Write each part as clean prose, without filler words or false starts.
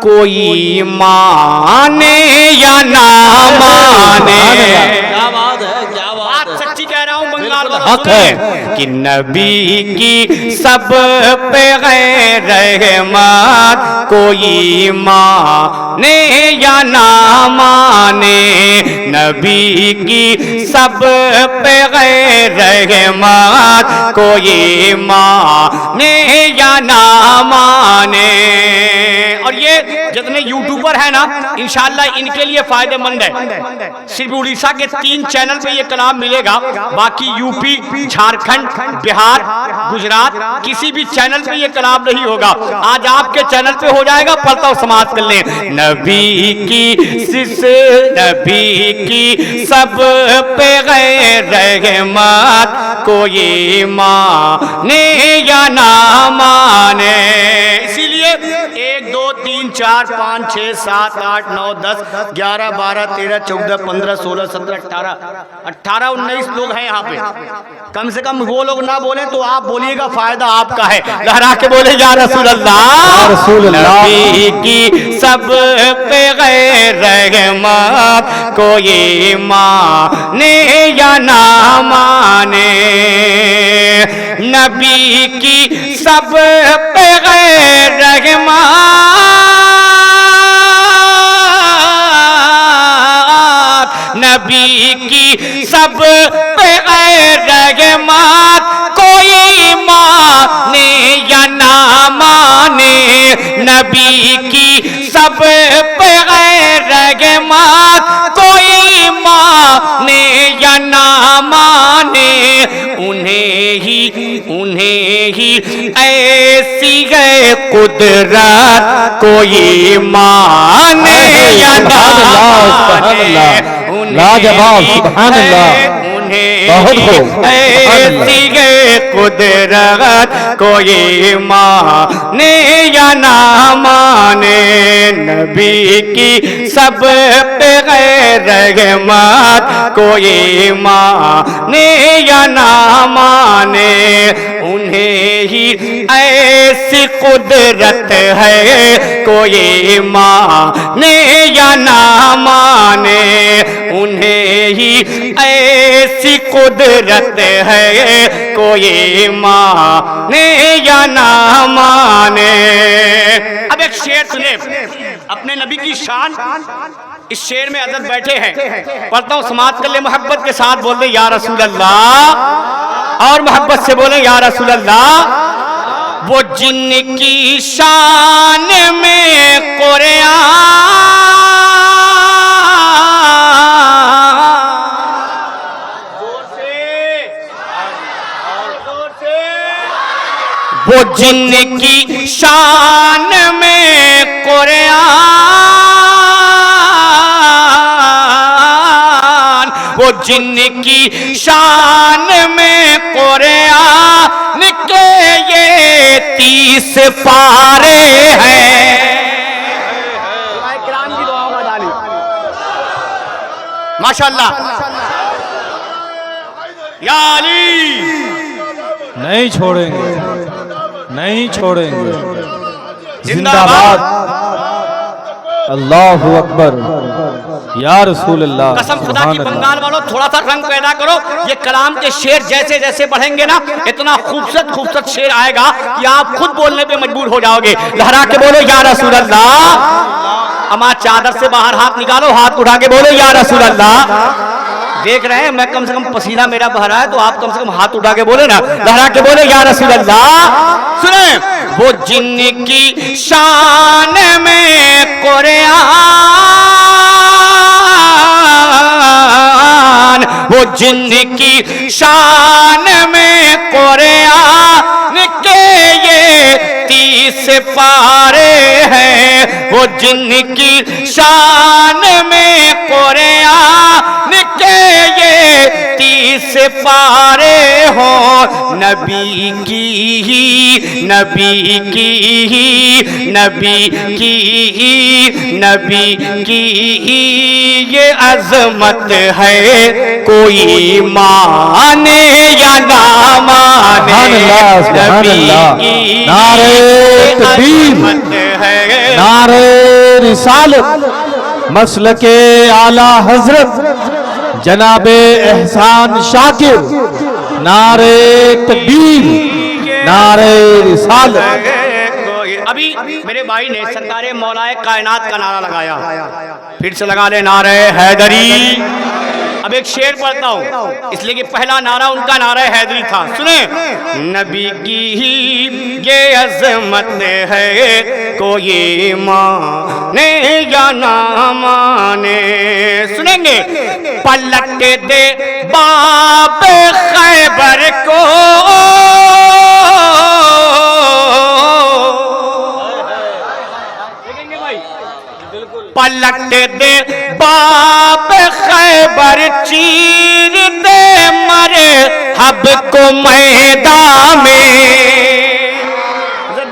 کوئی مانے یا نہ مانے. کیا بات ہے، کیا بات ہے، سچی کہہ رہا ہوں بنگال والا حق ہے کہ نبی کی سب پہ غیر رحمت کوئی مانے یا نہ مانے. نبی کی سب پہ غیر رحمت کوئی مانے یا نہ مانے. اور یہ جتنے یوٹیوبر ہیں نا انشاءاللہ ان کے لیے فائدہ مند ہے. صرف اڑیسہ کے 3 چینل پہ یہ کلام ملے گا، باقی یو پی، جھارکھنڈ، بہار، گجرات کسی بھی چینل پہ یہ کلام نہیں ہوگا. آج آپ کے چینل پہ ہو جائے گا، پڑھتا ہوں سماعت کر لیں. نبی کی سب پہ غیر رحمت کوئی مانے یا نہ مانے. اسی لیے 1 2 3 4 5 6 7 8 9 10 11 12 13 14 15 16 17 18 19 لوگ ہیں یہاں پہ. کم سے کم وہ لوگ نہ بولیں تو آپ بولیے گا، فائدہ آپ کا ہے. لہرا کے بولے یا رسول اللہ. نبی کی سب پہ غیر رحمت کوئی مانے یا نہ مانے. نبی کی سب پہ غیر رحمت، نبی کی سب پہ غیر رحمت کوئی مانے یا نہ مانے. نبی کی سب پہ غیر رحمت کوئی مانے یا نہ مانے. انہیں ہی ایسی ہے قدرت کوئی مانے یا نہ مانے. لاجواب، سبحان اللہ، بہت خوب. ایسی ہے قدرت کوئی مانے یا نہ مانے. نبی کی سب پہ غیر رحمت کوئی مانے یا نہ مانے. انہیں ہی ایسی قدرت ہے کوئی مانے یا نہ مانے. انہیں ہی ایسی قدرت ہے کوئی مانے یا نہ مانے. اب ایک شعر سنے اپنے نبی کی شان. اس شعر میں حضرت بیٹھے ہیں، پڑھتا ہوں سماعت کر لے. محبت کے ساتھ بول دے یا رسول اللہ، اور محبت سے بولے یا رسول اللہ. وہ جن کی شان میں قرآن، وہ جن کی شان میں قرآن، وہ جن کی شان میں قرآن کے یہ 30 پارے ہیں. ماشاءاللہ یا علی. نہیں چھوڑیں گے، نہیں چھوڑیں گے. زندہ باد. اللہ اکبر یا رسول اللہ. قسم خدا کی بنگال والوں تھوڑا سا رنگ پیدا کرو. یہ کلام کے شعر جیسے جیسے پڑھیں گے نا اتنا خوبصورت خوبصورت شعر آئے گا کہ آپ خود بولنے پہ مجبور ہو جاؤ گے. لہرا کے بولو یا رسول اللہ. اما چادر سے باہر ہاتھ نکالو، ہاتھ اٹھا کے بولو یا رسول اللہ. دیکھ رہے ہیں میں کم سے کم پسینہ میرا بہ رہا ہے تو آپ کم سے کم ہاتھ اٹھا کے بولے نا. لہرا کے بولے یا رسول اللہ. سنیں وہ جن کی شان میں قرآن، وہ جن کی شان میں قرآن کے یہ 30 پارے ہیں. وہ جن کی شان میں قرآن کے یہ 30 پارے ہوں. نبی کی ہی، نبی کی ہی، نبی کی ہی، نبی کی ہی یہ عظمت ہے کوئی مانے یا نہ مانے. سبحان اللہ، نبی کی نعرہ تکبیر، عظمت ہے، نعرہ رسالت مسلک اعلی حضرت جناب احسان شاکر نعرہ تکبیر نعرہ رسالت ابھی میرے بھائی نے سرکار مولا کائنات کا نعرہ لگایا پھر سے لگا لے نعرہ حیدری اب ایک شعر پڑھتا ہوں اس لیے کہ پہلا نعرہ ان کا نعرہ حیدری تھا سنیں نبی کی ہی یہ عظمت ہے کوئی مانے یا نہ مانے سنیں گے پلٹ دے باب خیبر کو پلٹ دے باب خیبر چیر دے مرحب کو میدان میں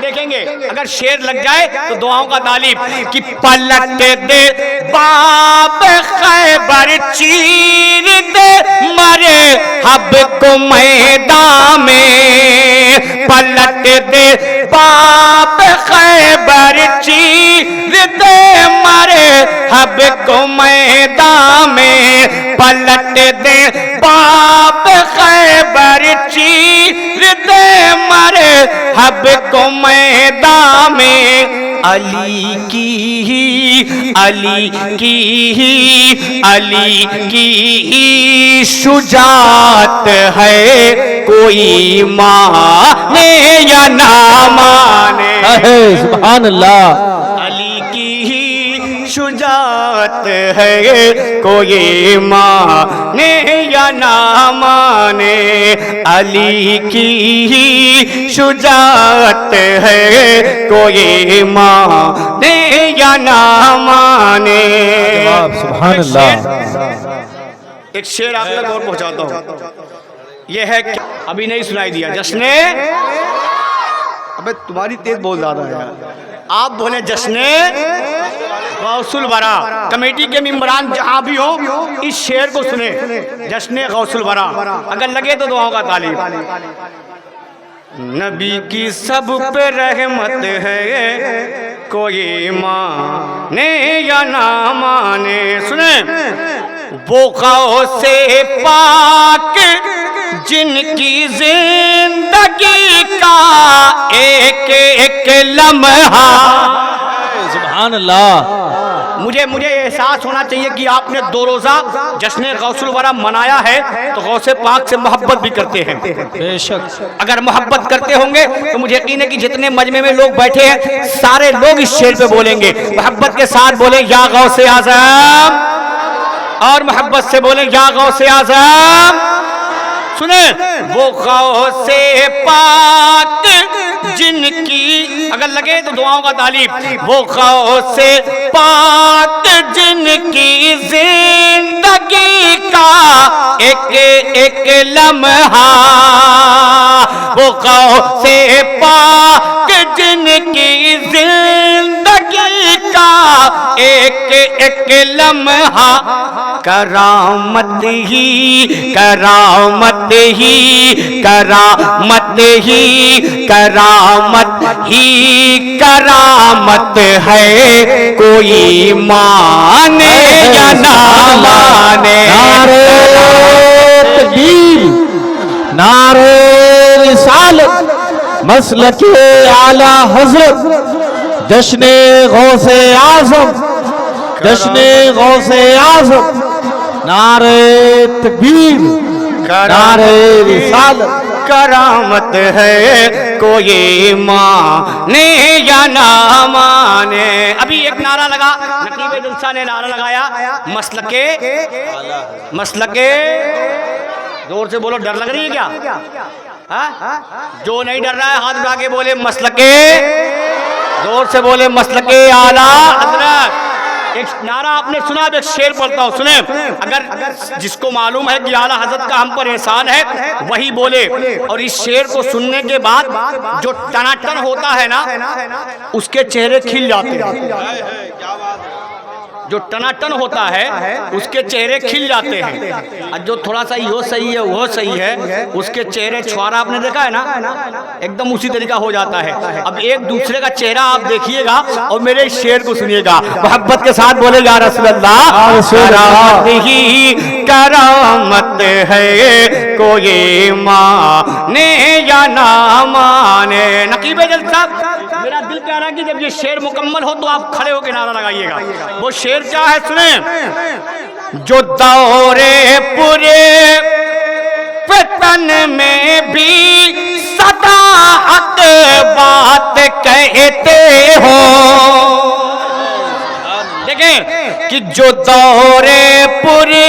دیکھیں گے اگر شیر لگ جائے تو دعاؤں کا طالب کہ پلٹ دے باب خیبر چیر دے مرحب کو میدان میں پلٹ دے باب خیبر چیر دے مرحب کو میدان میں پلٹ دے باب خیبر چیر دے مرحب کو میدان میں علی کی ہی شجاعت ہے کوئی مانے یا نہ مانے سبحان اللہ علی کی ہی شجاعت ہے کوئی مانے یا نہ مانے علی کی ہی شجاعت ہے کوئی مانے یا نہ مانے سبحان اللہ ایک شعر آپ تک اور پہنچاتا ہوں یہ ہے کہ ابھی نہیں سنائی دیا جشن ابے تمہاری تیز بہت زیادہ ہے آپ بولے جشن غوث الورا کمیٹی کے ممبران جہاں بھی ہوں اس شعر کو سنیں جشن غوث الورا اگر لگے تو دعاؤں کا طالب نبی کی سب پہ رحمت ہے کوئی مانے یا نہ مانے سنیں وہ غوث پاک جن کی زندگی کا ایک ایک لمحہ سبحان اللہ مجھے احساس ہونا چاہیے کہ آپ نے 2 روزہ جشن غوث الورا منایا ہے تو غوث پاک سے محبت بھی کرتے ہیں بے شک اگر محبت کرتے ہوں گے تو مجھے یقین ہے کہ جتنے مجمع میں لوگ بیٹھے ہیں سارے لوگ اس شعر پہ بولیں گے محبت کے ساتھ بولیں یا غوث اعظم اور محبت سے بولیں یا غوث اعظم سنیں وہ غوث پاک جن کی اگر لگے تو دعاؤں کا طالب وہ غوث پاک جن کی زندگی کا ایک ایک لمحہ وہ غوث پاک جن کی زندگی کا ایک ایک لمحہ کرامت ہی کرامت ہی کرامت ہی کرامت ہی کرامت ہے کوئی مانے یا نہ مانے نعرہ تکبیر نعرہ رسالت مسلک اعلی حضرت جشن غوث اعظم جشن غوث اعظم نعرہ تکبیر نعرہ رسالت کرامت ہے کوئی مانے یا نہ مانے ابھی ایک نعرہ لگا نقیب جلسہ نے نعرہ لگایا مسلک زور سے بولو ڈر لگ رہی ہے کیا جو نہیں ڈر رہا ہے ہاتھ اٹھا کے بولے مسلک زور سے بولے مسلک اعلیٰ حضرت ایک نعرہ آپ نے سنا اب ایک شعر پڑھتا ہوں سنیں اگر جس کو معلوم ہے کہ اعلیٰ حضرت کا ہم پر احسان ہے وہی بولے اور اس شعر کو سننے کے بعد جو ٹناٹن ہوتا ہے نا اس کے چہرے کھل جاتے ہیں جو ٹناٹن ہوتا ہے اس کے چہرے کھل جاتے ہیں، اور جو تھوڑا سا یہ صحیح ہے وہ صحیح ہے اس کے چہرے چھوارا آپ نے دیکھا ہے نا، ایک دم اسی طریقہ ہو جاتا ہے۔ اب ایک دوسرے کا چہرہ آپ دیکھیے گا اور میرے اس شعر کو سنیے گا، محبت کے ساتھ بولے یا رسول اللہ، کرامت ہی کرامت ہے، کوئی مانے یا نہ مانے۔ نقیب جلد صاحب، میرا دل کہہ رہا ہے کہ جب یہ شعر مکمل ہو تو آپ کھڑے ہو کے نعرہ لگائیے گا۔ وہ شعر کیا ہے سنیں، جو دورے پورے فتن میں بھی سدا حق بات کہتے ہو، دیکھیں کہ جو دورے پورے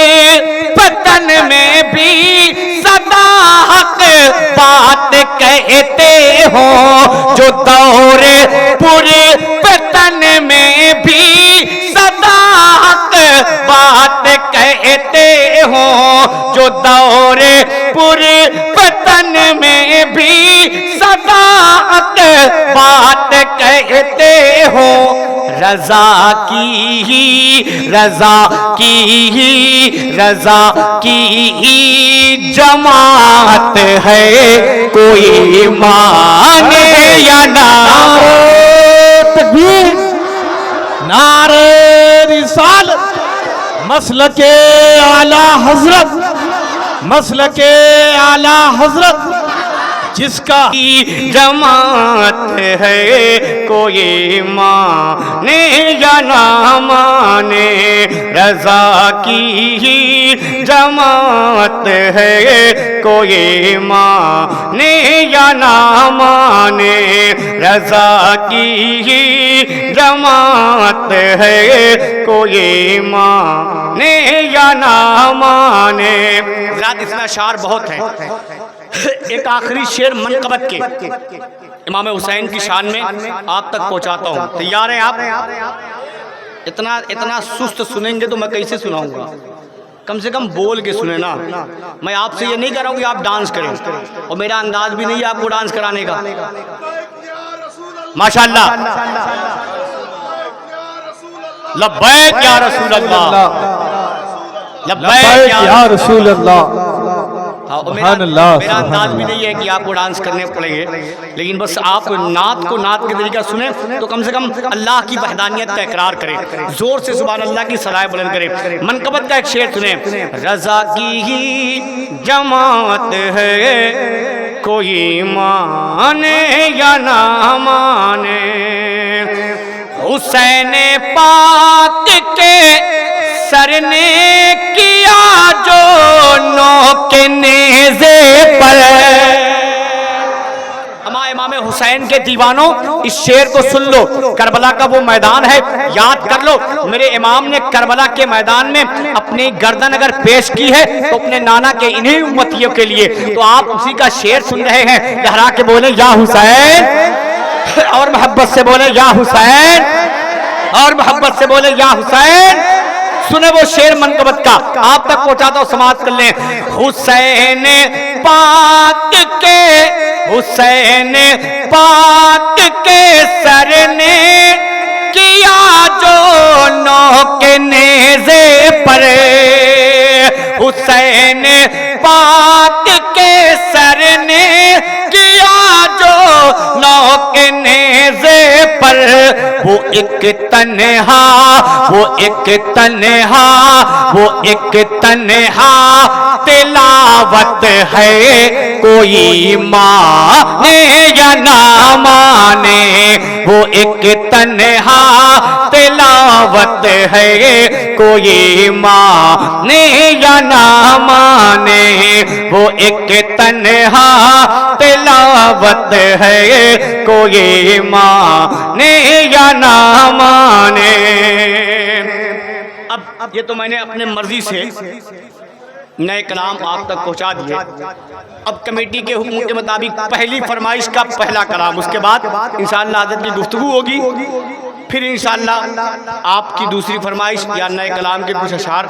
فتن میں بھی سدا حق بات کہتے ہو، جو دورے پورے فتن میں بھی سدا حق بات کہتے ہو، جو دورے پورے فتن میں بھی سدا حق بات کہتے ہو، رضا کی ہی رضا کی ہی رضا کی ہی جماعت ہے، کوئی مانے یا نہ۔ تکبیر، نعرہ رسالت، مسلک اعلی حضرت، مسلک اعلی حضرت، جس کا جماعت ہے، کوئی مانے یا نہ مانے، رضا کی ہی جماعت ہے، کوئی مانے یا نہ مانے، رضا کی ہی جماعت ہے، کوئی مانے یا نہ مانے۔ ذات اس میں اشعار بہت ہیں، ایک آخری شعر منقبت کے امام حسین کی شان میں آپ تک پہنچاتا ہوں، تیار ہیں آپ؟ اتنا سست سنیں گے تو میں کیسے سناؤں گا؟ کم سے کم بول کے سنیں نا۔ میں آپ سے یہ نہیں کہہ رہا ہوں کہ آپ ڈانس کریں، اور میرا انداز بھی نہیں ہے آپ کو ڈانس کرانے کا۔ ماشاءاللہ، لبیک یا رسول اللہ، لبیک یا رسول اللہ۔ میرا انداز بھی نہیں ہے کہ آپ کو ڈانس کرنے پڑیں گے، لیکن بس آپ نعت کو نعت کے طریقہ سنیں تو کم سے کم اللہ کی وحدانیت کا اقرار کریں، زور سے سبحان اللہ کی صلاح بلند کریں۔ منقبت کا ایک شعر سنیں، رضا کی ہی جماعت ہے، کوئی مانے یا نہ مانے، حسین پاک کے سر نے کیا جو نوک نیزے پر۔ امام حسین کے دیوانوں اس شعر کو سن لو، کربلا کا وہ میدان ہے، یاد کر لو، میرے امام نے کربلا کے میدان میں اپنی گردن اگر پیش کی ہے تو اپنے نانا کے انہی امتیوں کے لیے، تو آپ اسی کا شعر سن رہے ہیں۔ لہرا کے بولیں یا حسین، اور محبت سے بولیں یا حسین، اور محبت سے بولیں یا حسین۔ سنیں وہ شعر منقبت کا، آپ تک پہنچاتا ہوں، سماعت کر لیں۔ حسین پاک کے، حسین پاک کے سر نے کیا جو نوک نیزے پر، حسین پاک کے سر نے کیا جو نوک نیزے پر، وہ ایک تنہا، وہ ایک تنہا، وہ ایک تنہا تلاوت ہے، کوئی مانے یا نہ مانے، وہ ایک تنہا تلاوت ہے، کوئی مانے یا نہ مانے، وہ ایک تنہا تلاوت ہے، کوئی مانے یا نہ مانے۔ اب یہ تو میں نے اپنے مرضی سے نئے کلام آپ تک پہنچا دیے، اب کمیٹی کے حکم کے مطابق پہلی فرمائش کا پہلا کلام، اس کے بعد انشاءاللہ حضرت کی گفتگو ہوگی، پھر انشاءاللہ آپ کی دوسری فرمائش یا نئے کلام کے کچھ اشعار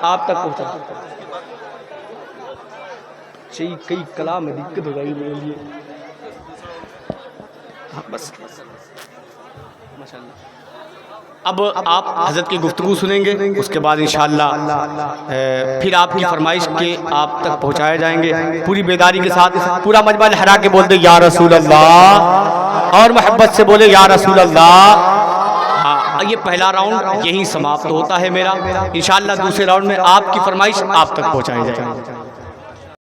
آپ تک پہنچا۔ کئی کلام میں دقت ہو گئی میرے لیے، بس ماشاءاللہ اب آپ حضرت کی گفتگو سنیں گے، اس کے بعد انشاءاللہ پھر آپ کی فرمائش کے آپ تک پہنچائے جائیں گے پوری بیداری کے ساتھ۔ پورا مجمع لہرا کے بول دے یا رسول اللہ، اور محبت سے بولے یا رسول اللہ۔ یہ پہلا راؤنڈ یہیں سماپت ہوتا ہے میرا، انشاءاللہ دوسرے راؤنڈ میں آپ کی فرمائش آپ تک پہنچائی جائے گی۔